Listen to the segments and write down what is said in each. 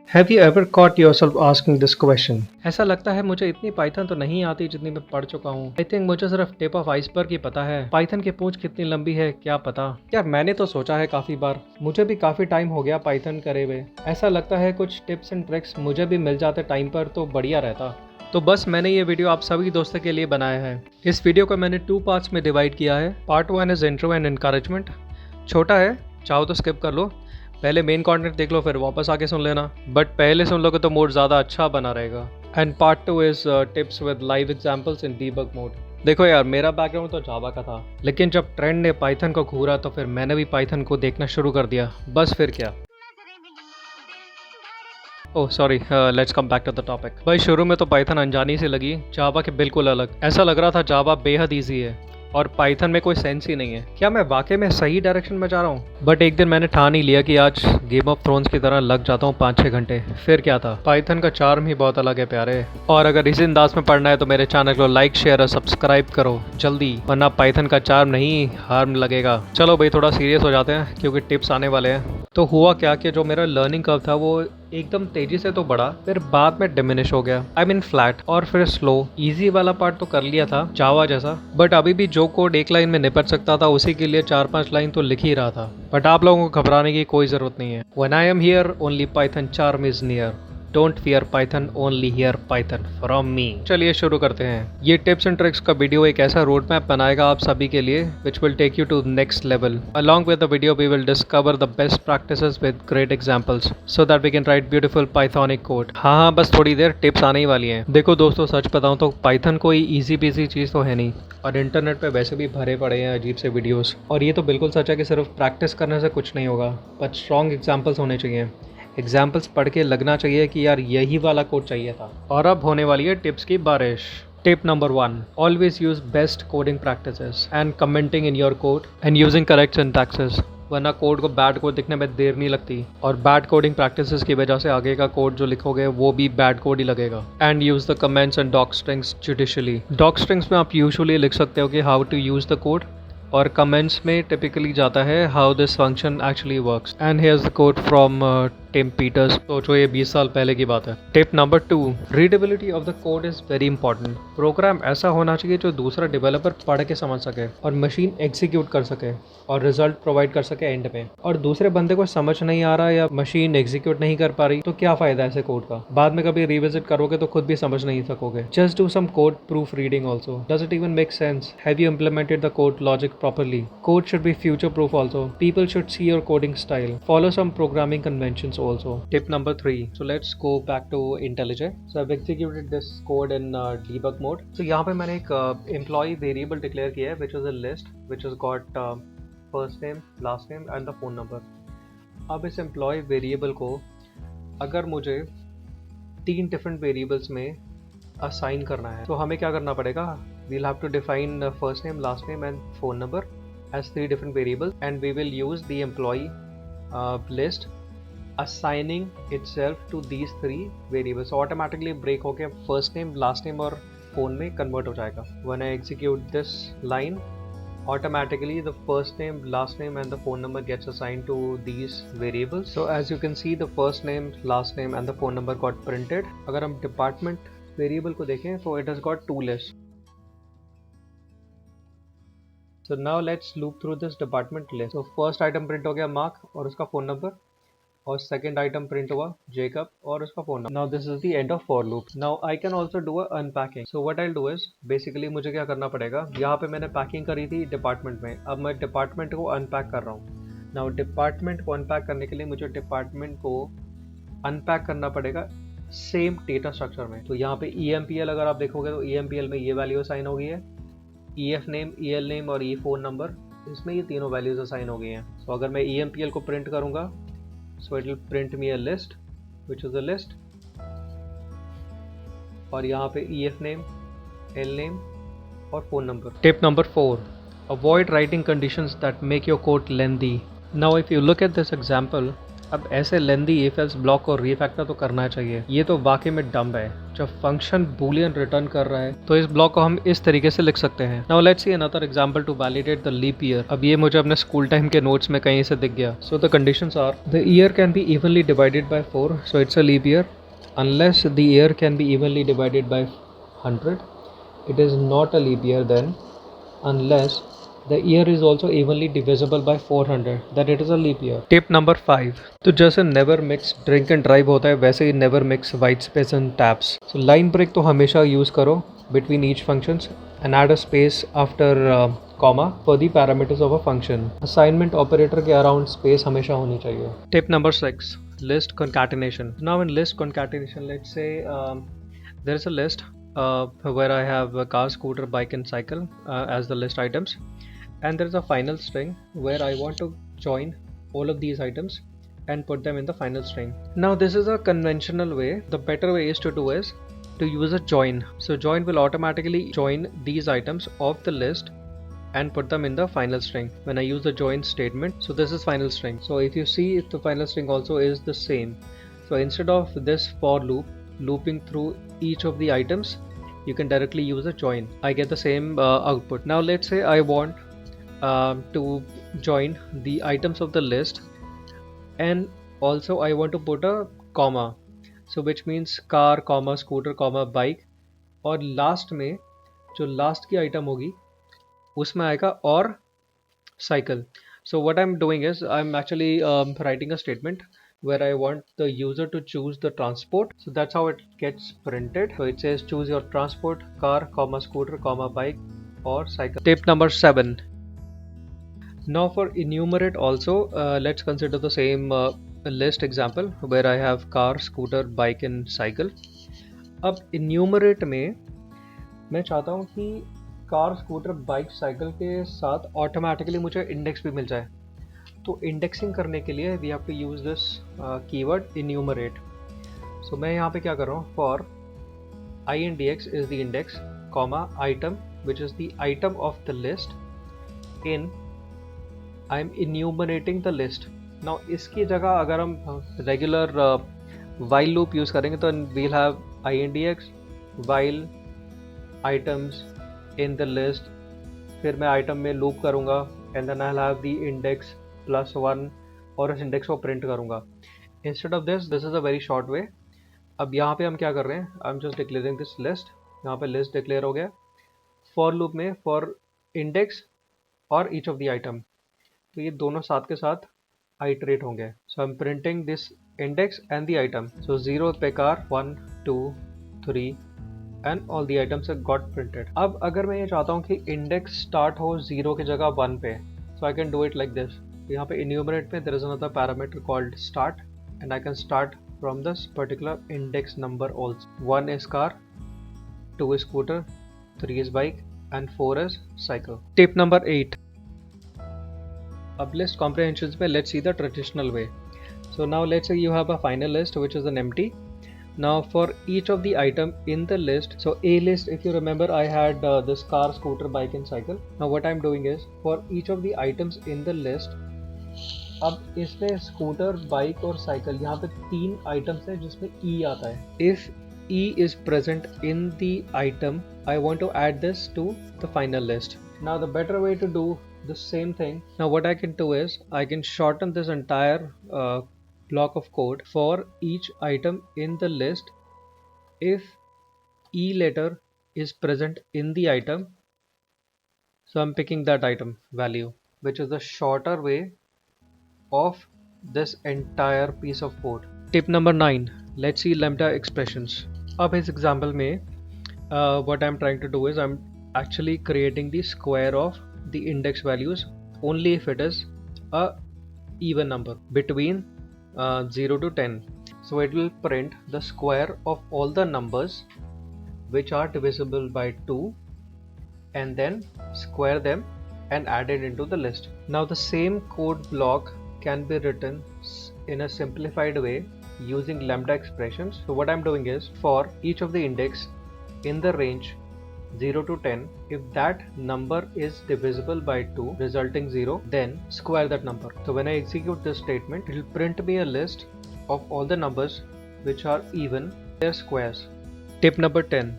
Have you ever caught yourself asking this question? ऐसा लगता है मुझे इतनी पाइथन तो नहीं आती जितनी मैं पढ़ चुका हूँ। आई थिंक मुझे सिर्फ टिप ऑफ आइसबर्ग ही पता है। पाइथन की पूंछ कितनी लंबी है क्या पता। यार मैंने तो सोचा है काफ़ी बार, मुझे भी काफ़ी टाइम हो गया पाइथन करे हुए। ऐसा लगता है कुछ टिप्स एंड ट्रिक्स मुझे भी मिल जाते टाइम पर तो बढ़िया रहता। तो बस मैंने ये वीडियो आप सभी दोस्तों के लिए बनाया है। इस वीडियो को मैंने 2 पार्ट्स में डिवाइड किया है। Part 1 is intro and encouragement. छोटा है, चाहो तो स्किप कर लो, पहले मेन कंटेंट देख लो फिर वापस आके सुन लेना, बट पहले सुन लोगे तो मूड ज़्यादा अच्छा बना रहेगा। And part 2 is tips with live examples in debug mode. देखो यार, मेरा बैकग्राउंड तो जावा का था, लेकिन जब ट्रेंड ने पाइथन को घूरा तो फिर मैंने भी पाइथन को देखना शुरू कर दिया। बस फिर क्या। Oh sorry, let's come back to the topic. भाई शुरू में तो पाइथन अनजानी से लगी, जावा के बिल्कुल अलग। ऐसा लग रहा था जावा बेहद ईजी है और पाइथन में कोई सेंस ही नहीं है। क्या मैं वाकई में सही डायरेक्शन में जा रहा हूँ? बट एक दिन मैंने ठान ही लिया कि आज गेम ऑफ थ्रोन्स की तरह लग जाता हूँ 5-6 घंटे। फिर क्या था, पाइथन का चार्म ही बहुत अलग है प्यारे। और अगर इसी अंदाज में पढ़ना है तो मेरे चैनल को लाइक शेयर और सब्सक्राइब करो जल्दी, वरना पाइथन का चार्म नहीं हार्म लगेगा। चलो भाई थोड़ा सीरियस हो जाते हैं क्योंकि टिप्स आने वाले हैं। तो हुआ क्या कि जो मेरा लर्निंग कर्व था वो एकदम तेजी से तो बढ़ा, फिर बाद में डिमिनिश हो गया। आई मीन फ्लैट, और फिर स्लो। इजी वाला पार्ट तो कर लिया था जावा जैसा, बट अभी भी जो कोड एक लाइन में निपट सकता था उसी के लिए 4-5 लाइन तो लिख ही रहा था। बट आप लोगों को घबराने की कोई जरूरत नहीं है। When I am here, only Python charm is near. Don't fear Python, only hear Python from me. चलिए शुरू करते हैं। ये टिप्स एंड ट्रिक्स का वीडियो एक ऐसा रोड मैप बनाएगा आप सभी के लिए which will take you to next level. Along with the video, we will discover the best practices with great examples so that we can write beautiful Pythonic code. हाँ, बस थोड़ी देर टिप्स आने ही वाली हैं। देखो दोस्तों, सच बताऊँ तो पाइथन कोई इजी पीजी चीज़ तो है नहीं, और इंटरनेट पे वैसे भी भरे पड़े हैं अजीब से वीडियोस। और ये तो बिल्कुल सच है कि सिर्फ प्रैक्टिस करने से कुछ नहीं होगा, बट स्ट्रॉन्ग एग्जाम्पल्स होने चाहिए। एग्जाम्पल्स पढ़ के लगना चाहिए कि यार यही वाला कोड चाहिए था। और अब होने वाली है टिप्स की बारिश। Tip number 1, always use best coding practices and commenting in your code and using correct syntaxes, वरना कोड को बैड कोड दिखने में देर नहीं लगती, और बैड कोडिंग प्रैक्टिसेस की वजह से आगे का कोड जो लिखोगे वो भी बैड कोड ही लगेगा। And use the comments and doc strings judiciously. Doc strings में आप यूजुअली लिख सकते हो कि how to use the code, और कमेंट्स में टिपिकली जाता है how this function actually works. And here's the code from Tim Peters. सोचो ये 20 साल पहले की बात है। Tip number 2, readability of the code is very important. Program ऐसा होना चाहिए जो दूसरा डेवलपर पढ़ के समझ सके और मशीन एग्जीक्यूट कर सके और रिजल्ट प्रोवाइड कर सके एंड में। और दूसरे बंदे को समझ नहीं आ रहा या मशीन एग्जीक्यूट नहीं कर पा रही तो क्या फायदा ऐसे कोड का? बाद में कभी रिविजिट करोगे तो खुद भी समझ नहीं सकोगे। Just do some code proofreading also. Does it even make sense? Have you implemented the code logic properly? Code should be future proof also. People should see your coding style. Follow some programming conventions also. Tip number 3. So let's go back to IntelliJ. So I've executed this code in debug mode. So यहाँ पे मैंने एक employee variable declare किया है which is a list which has got first name, last name and the phone number. अब इस employee variable को अगर मुझे 3 different variables में assign करना है तो हमें क्या करना पड़ेगा? We'll have to define first name, last name and phone number as 3 different variables, and we will use the employee list assigning itself to these 3 variables. So automatically break होके first name, last name और phone में convert हो जाएगा. When I execute this line, automatically the first name, last name and the phone number gets assigned to these variables. So as you can see, the first name, last name and the phone number got printed. अगर हम department variable को देखें तो it has got 2 lists. So now let's loop through this department list. So first item print हो गया mark और उसका phone number, और second item print हुआ जेकब और उसका phone number. Now this is the end of for loop. Now I can also do a unpacking. So what I'll do is basically मुझे क्या करना पड़ेगा, यहाँ पे मैंने पैकिंग करी थी डिपार्टमेंट में, अब मैं डिपार्टमेंट को अनपैक कर रहा हूँ. Now डिपार्टमेंट को अनपैक करने के लिए मुझे डिपार्टमेंट को अनपैक करना पड़ेगा सेम डेटा स्ट्रक्चर में. तो यहाँ पे EMPL अगर आप देखोगे तो EMPL में ये वैल्यू असाइन हो गई है, EF नेम, EL नेम और E फोन नंबर, इसमें ये तीनों वैल्यूज असाइन हो गई हैं. तो अगर मैं EMPL को प्रिंट करूंगा, so it will print me a list which is a list, और यहाँ पे EF नेम, L नेम और phone number. Tip number 4, avoid writing conditions that make your code lengthy. Now if you look at this example, अब ऐसे लेंदी if else block को रीफैक्टर तो करना चाहिए, ये तो वाकई में डम्ब है। जब फंक्शन बूलियन रिटर्न कर रहा है तो इस ब्लॉक को हम इस तरीके से लिख सकते हैं। Now let's see another example to validate the leap year. अब ये मुझे अपने स्कूल टाइम के नोट्स में कहीं से दिख गया। So the conditions are the year can be evenly divided by 4, so it's a leap year. Unless the year can be evenly divided by 100, it is not a leap year then. Unless the year is also evenly divisible by 400, then it is a leap year. Tip number 5. तो जैसे never mix drink and drive होता है, वैसे ही never mix white space and tabs. So line break तो हमेशा use करो between each functions and add a space after comma for the parameters of a function. Assignment operator के around space हमेशा होनी चाहिए. Tip number 6. List concatenation. Now in list concatenation, let's say there is a list where I have a car, scooter, bike and cycle as the list items, and there is a final string where I want to join all of these items and put them in the final string. Now this is a conventional way. The better way is to use a join. So join will automatically join these items of the list and put them in the final string when I use the join statement. So this is final string. So if you see, if the final string also is the same, so instead of this for loop looping through each of the items, you can directly use a join. I get the same output. Now let's say I want to join the items of the list, and also I want to put a comma, so which means car comma scooter comma bike, और last में जो last की item होगी उसमें आएगा और cycle. So what I'm doing is I'm actually writing a statement where I want the user to choose the transport. So that's how it gets printed. So it says choose your transport, car comma scooter comma bike or cycle. Tip number 7. Now for enumerate also, let's consider the same list example where I have car, scooter, bike and cycle. अब enumerate में मैं चाहता हूँ कि car, scooter, bike, cycle के साथ automatically मुझे index भी मिल जाए। तो इंडेक्सिंग करने के लिए we have to use this keyword enumerate. So मैं यहाँ पे क्या कर रहा हूँ, for i N D x is the index comma item which is the item of the list in I am enumerating the list. Now इसकी जगह अगर हम रेगुलर वाइल लूप यूज करेंगे तो we'll have I N D X while items in the list, फिर मैं item में loop करूँगा and then I have the index +1 और इस इंडेक्स को प्रिंट करूँगा। Instead of this is a very short way. अब यहाँ पे हम क्या कर रहे हैं, I am just declaring this list. यहाँ पे लिस्ट डिक्लेयर हो गया। फॉर लूप में फॉर इंडेक्स और ईच ऑफ द आइटम, तो ये दोनों साथ के साथ आइटरेट होंगे। So I am printing this index and the item. So 0 पे car, 1 2 3 and all the items are got printed. अब अगर मैं ये चाहता हूँ कि इंडेक्स स्टार्ट हो 0 की जगह 1 पे, so I can do it like this. यहाँ पे enumerate में there is another parameter called start and I can start from this particular index number also. 1 is car, 2 is scooter, 3 is bike and 4 is cycle. Tip number 8. अब list comprehensions में let's see the traditional way. So now let's say you have a final list which is an empty. Now for each of the item in the list, so A list, if you remember, I had this car, scooter, bike and cycle. Now what I'm doing is for each of the items in the list, अब इसमें scooter, bike और cycle, यहाँ पे 3 items हैं जिसमें E आता है. If E is present in the item, I want to add this to the final list. Now the better way to do the same thing, now what I can do is I can shorten this entire block of code for each item in the list. If E letter is present in the item, so I'm picking that item value, which is the shorter way of this entire piece of code. Tip number 9. Let's see lambda expressions. अब इस example में what I'm trying to do is I'm actually creating the square of the index values only if it is a even number between 0 to 10. So it will print the square of all the numbers which are divisible by 2 and then square them and add it into the list. Now the same code block can be written in a simplified way using lambda expressions. So what I'm doing is for each of the index in the range 0 to 10. If that number is divisible by 2 resulting 0, then square that number. So when I execute this statement, it will print me a list of all the numbers which are even, their squares. Tip number 10.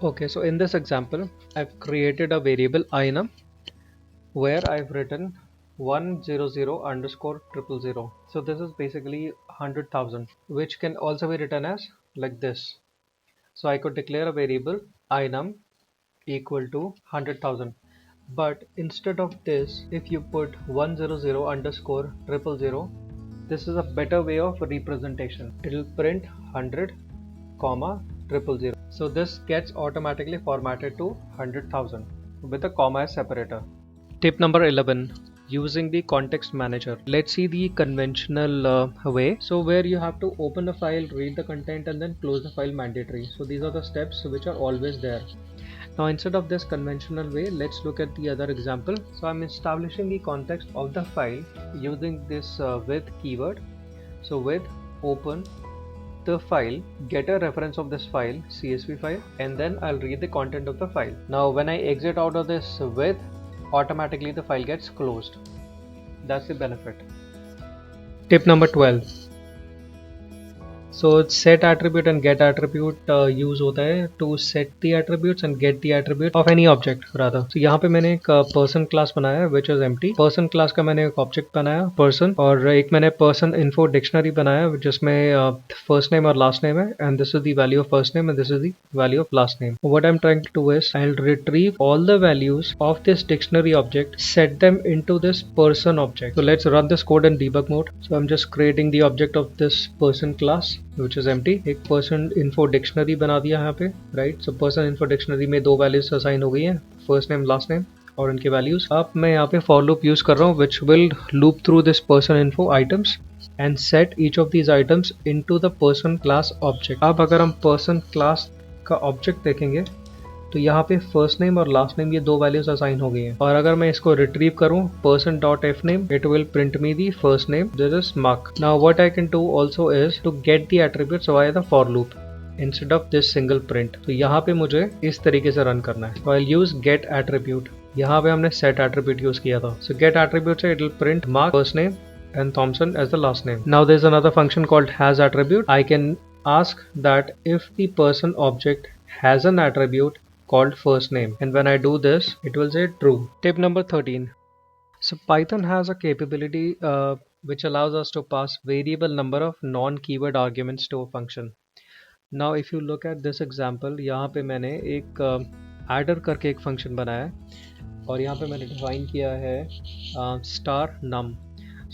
Okay, so in this example I've created a variable inum where I've written 100 underscore 000. So this is basically 100,000, which can also be written as like this. So I could declare a variable inum equal to 100,000. But instead of this, if you put 100 underscore 000, this is a better way of representation. It will print 100 comma 000. So this gets automatically formatted to 100,000 with a comma as separator. Tip number 11. Using the context manager. Let's see the conventional way. So where you have to open a file, read the content, and then close the file mandatory. So these are the steps which are always there. Now instead of this conventional way, let's look at the other example. So I'm establishing the context of the file using this with keyword. So with open the file, get a reference of this file, CSV file, and then I'll read the content of the file. Now when I exit out of this with, automatically the file gets closed. That's the benefit. Tip number 12. So set attribute and get attribute use होता है to set the attributes and get the attribute of any object rather. So यहाँ पे मैंने एक person class बनाया है which is empty. Person class का मैंने एक object बनाया person, और एक मैंने person info dictionary बनाया जिसमें first name और last name है, and this is the value of first name and this is the value of last name. What I'm trying to do is I'll retrieve all the values of this dictionary object, set them into this person object. So let's run this code in debug mode. So I'm just creating the object of this person class which is empty. एक person info dictionary बना दिया यहाँ पे, right? So person info dictionary में दो values assign हो गई हैं, first name last name और उनके values. अब मैं यहाँ पे for loop use कर रहा हूँ which will loop through this person info items and set each of these items into the person class object. अब अगर हम person class का object देखेंगे तो यहाँ पे फर्स्ट नेम और लास्ट नेम ये दो वैल्यूज असाइन हो गई हैं, और अगर मैं इसको रिट्रीव करूँ person dot F name, it will print me the first name, this is Mark. Now what I can do also is to get the attributes via the for loop instead of this single print. तो यहाँ पे मुझे इस तरीके से run करना है. तो आई यूज गेट एट्रीब्यूट. यहाँ पे हमने सेट एट्रीब्यूट यूज किया था. सो गेट एट्रीब्यूट से it will print mark first name and Thompson as the last name. Now there's another function called has attribute. I can ask that if the person object has an attribute called first name, and when I do this it will say true. Tip number 13. So Python has a capability which allows us to pass variable number of non-keyword arguments to a function. Now if you look at this example, यहाँ पे मैंने एक adder करके एक function बनाया है और यहाँ पे मैंने define किया है star num.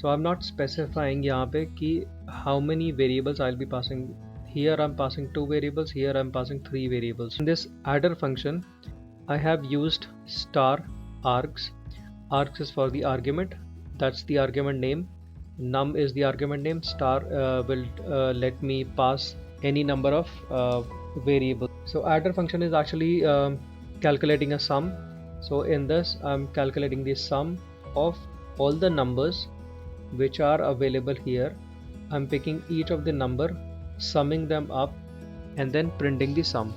So I'm not specifying यहाँ पे कि how many variables I'll be passing. Here I'm passing 2 variables, here I'm passing 3 variables. In this adder function, I have used star args. Args is for the argument, that's the argument name. Num is the argument name. Star will let me pass any number of variables. So adder function is actually calculating a sum. So in this I'm calculating the sum of all the numbers which are available here. I'm picking each of the number, summing them up and then printing the sum.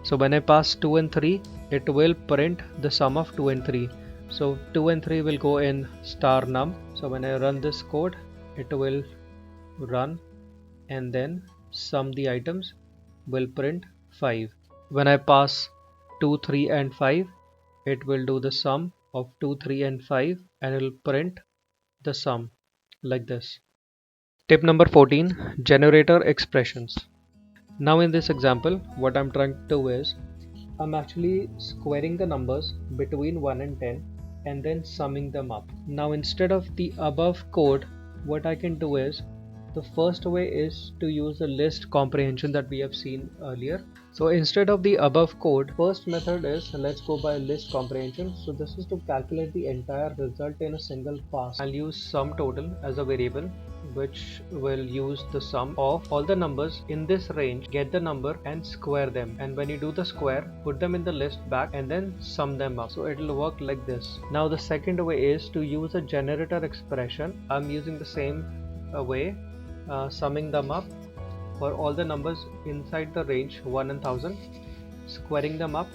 So when I pass 2 and 3, it will print the sum of 2 and 3. So 2 and 3 will go in star num. So when I run this code, it will run and then sum the items, will print 5. When I pass 2, 3 and 5, it will do the sum of 2, 3 and 5 and it will print the sum like this. Tip number 14, generator expressions. Now in this example, what I'm trying to do is I'm actually squaring the numbers between 1 and 10 and then summing them up. Now instead of the above code, what I can do is, the first way is to use the list comprehension that we have seen earlier. So instead of the above code, first method is, let's go by list comprehension. So this is to calculate the entire result in a single pass. I'll use sum total as a variable which will use the sum of all the numbers in this range, get the number and square them, and when you do the square, put them in the list back and then sum them up. So it will work like this. Now the second way is to use a generator expression. I'm using the same way, summing them up for all the numbers inside the range 1 and 1000, squaring them up.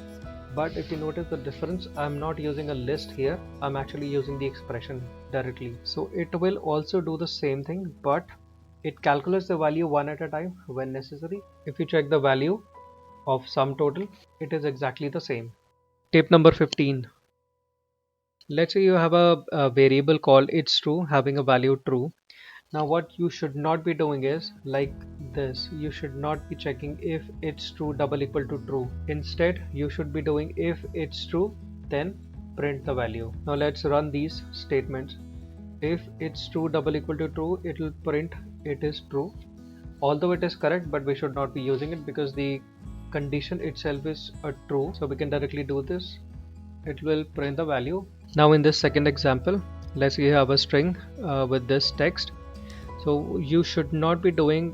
But if you notice the difference, I'm not using a list here, I'm actually using the expression directly. So it will also do the same thing, but it calculates the value one at a time when necessary. If you check the value of sum total, it is exactly the same. Tip number 15. Let's say you have a variable called it's true having a value true. Now what you should not be doing is like this. You should not be checking if it's true double equal to true. Instead, you should be doing if it's true, then print the value. Now let's run these statements. If it's true double equal to true, it will print it is true. Although it is correct, but we should not be using it because the condition itself is a true. So we can directly do this. It will print the value. Now in this second example, let's say you have a string with this text. So you should not be doing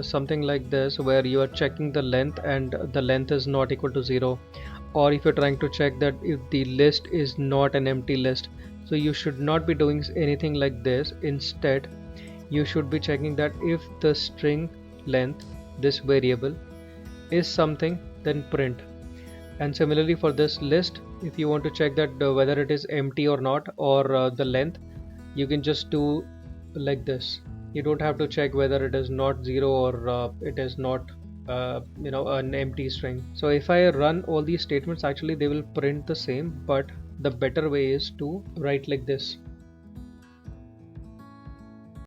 something like this where you are checking the length and the length is not equal to 0, or if you're trying to check that if the list is not an empty list. So you should not be doing anything like this. Instead, you should be checking that if the string length, this variable, is something, then print. And similarly for this list, if you want to check that whether it is empty or not, or the length, you can just do like this. You don't have to check whether it is not 0 or it is not an empty string. So if I run all these statements, actually they will print the same, but the better way is to write like this.